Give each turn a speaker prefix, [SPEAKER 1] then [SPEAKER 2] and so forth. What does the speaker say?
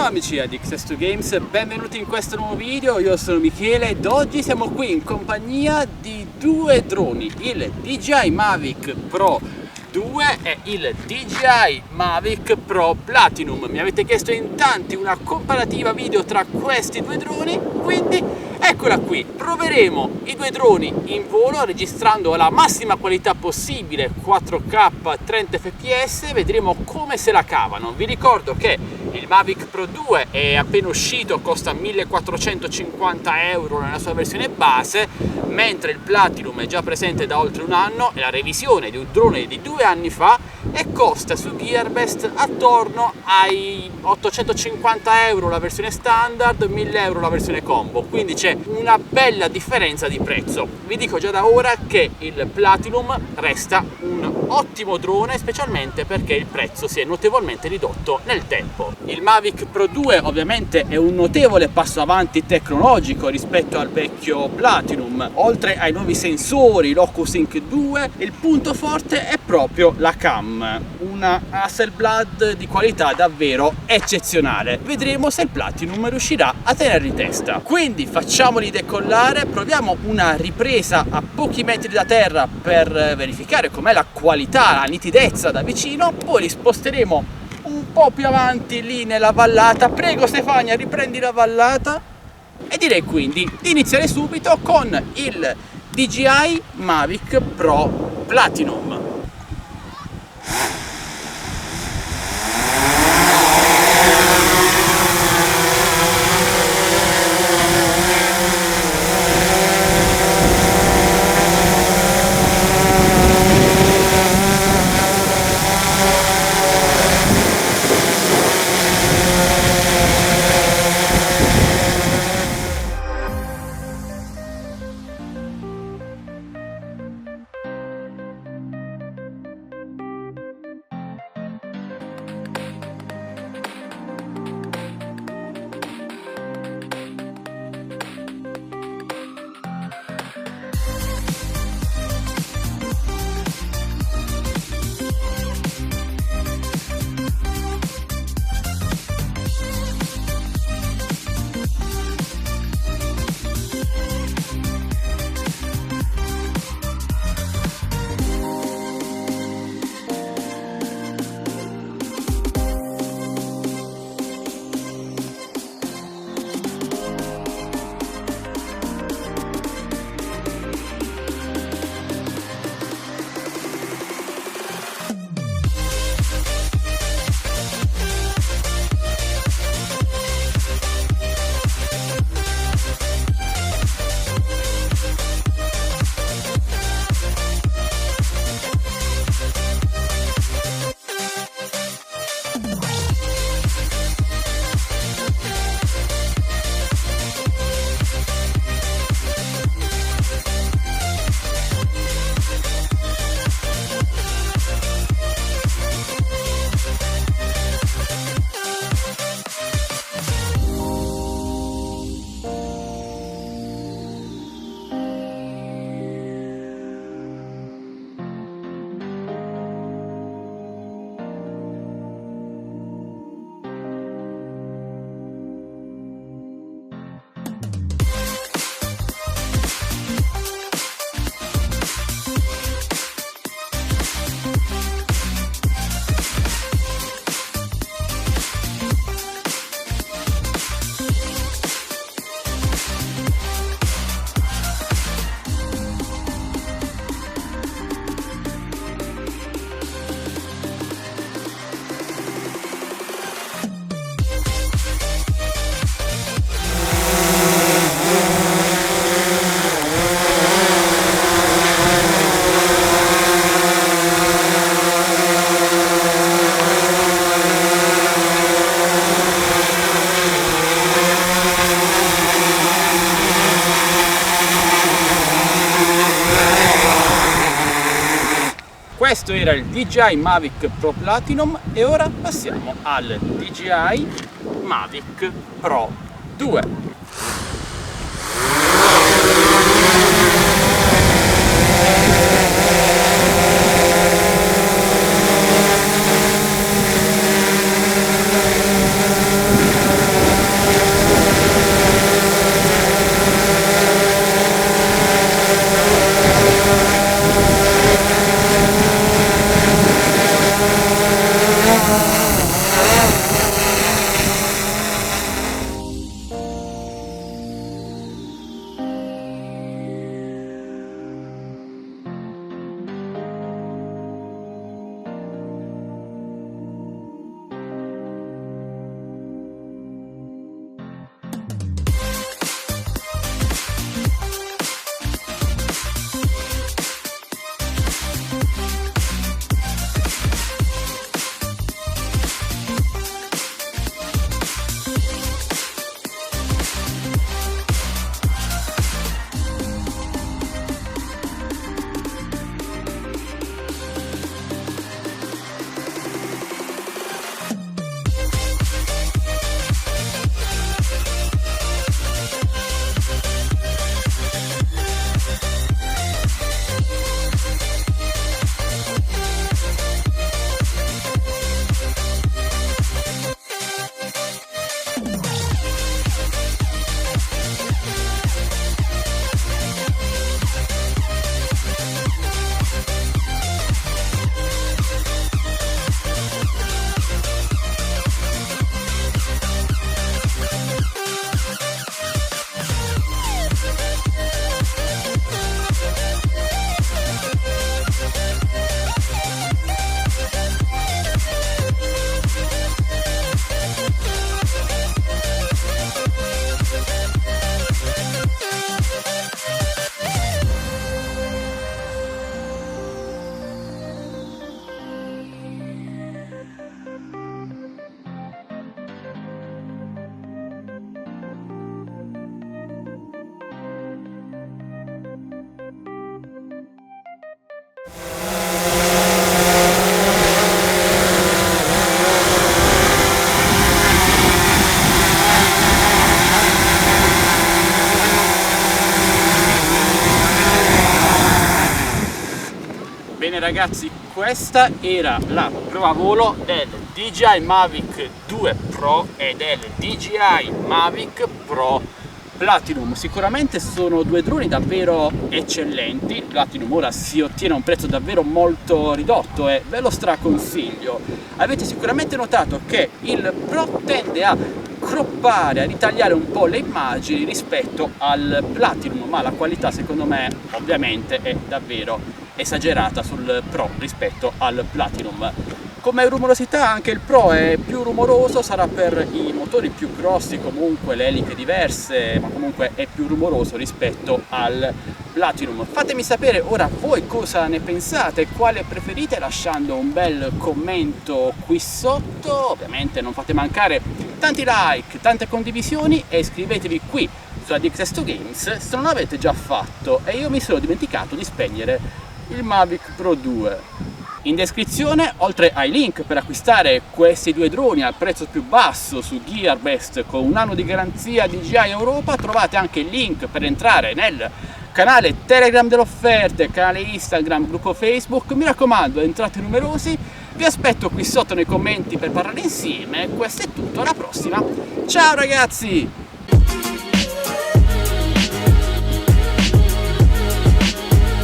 [SPEAKER 1] Ciao amici di Access2 Games, benvenuti in questo nuovo video. Io sono Michele ed oggi siamo qui in compagnia di due droni, il DJI Mavic Pro 2 e il DJI Mavic Pro Platinum. Mi avete chiesto in tanti una comparativa video tra questi due droni, quindi eccola qui. Proveremo i due droni in volo registrando alla massima qualità possibile, 4K 30 fps, vedremo come se la cavano. Vi ricordo che il Mavic Pro 2 è appena uscito, costa 1450 euro nella sua versione base, mentre il Platinum è già presente da oltre un anno, è la revisione di un drone di 2 anni fa e costa su Gearbest attorno ai 850 euro la versione standard, 1000 euro la versione combo, quindi c'è una bella differenza di prezzo. Vi dico già da ora che il Platinum resta un ottimo drone, specialmente perché il prezzo si è notevolmente ridotto nel tempo. Il Mavic Pro 2 ovviamente è un notevole passo avanti tecnologico rispetto al vecchio Platinum. Oltre ai nuovi sensori, l'OcuSync 2, il punto forte è proprio la cam, una Hasselblad di qualità davvero eccezionale. Vedremo se il Platinum riuscirà a tenerli testa. Quindi facciamoli decollare, proviamo una ripresa a pochi metri da terra per verificare com'è la qualità, la nitidezza da vicino, poi li sposteremo un po' più avanti lì nella vallata. Prego Stefania, riprendi la vallata. E direi quindi di iniziare subito con il DJI Mavic Pro Platinum. Questo era il DJI Mavic Pro Platinum e ora passiamo al DJI Mavic Pro 2. ragazzi, questa era la prova volo del DJI Mavic 2 Pro e del DJI Mavic Pro Platinum. Sicuramente sono due droni davvero eccellenti. Il Platinum ora si ottiene a un prezzo davvero molto ridotto e ve lo straconsiglio. Avete sicuramente notato che il Pro tende a croppare, a ritagliare un po' le immagini rispetto al Platinum, ma la qualità secondo me ovviamente è davvero esagerata sul Pro rispetto al Platinum. Come rumorosità anche il Pro è più rumoroso, sarà per i motori più grossi, comunque le eliche diverse, ma comunque è più rumoroso rispetto al Platinum. Fatemi sapere ora voi cosa ne pensate, quale preferite, lasciando un bel commento qui sotto. Ovviamente non fate mancare tanti like, tante condivisioni e iscrivetevi qui su Addicted to Games se non l'avete già fatto, e io mi sono dimenticato di spegnere il Mavic Pro 2. In descrizione, oltre ai link per acquistare questi due droni al prezzo più basso su Gearbest con un anno di garanzia DJI Europa, trovate anche il link per entrare nel canale Telegram delle offerte, canale Instagram, gruppo Facebook. Mi raccomando, entrate numerosi, vi aspetto qui sotto nei commenti per parlare insieme. Questo è tutto, alla prossima, ciao ragazzi!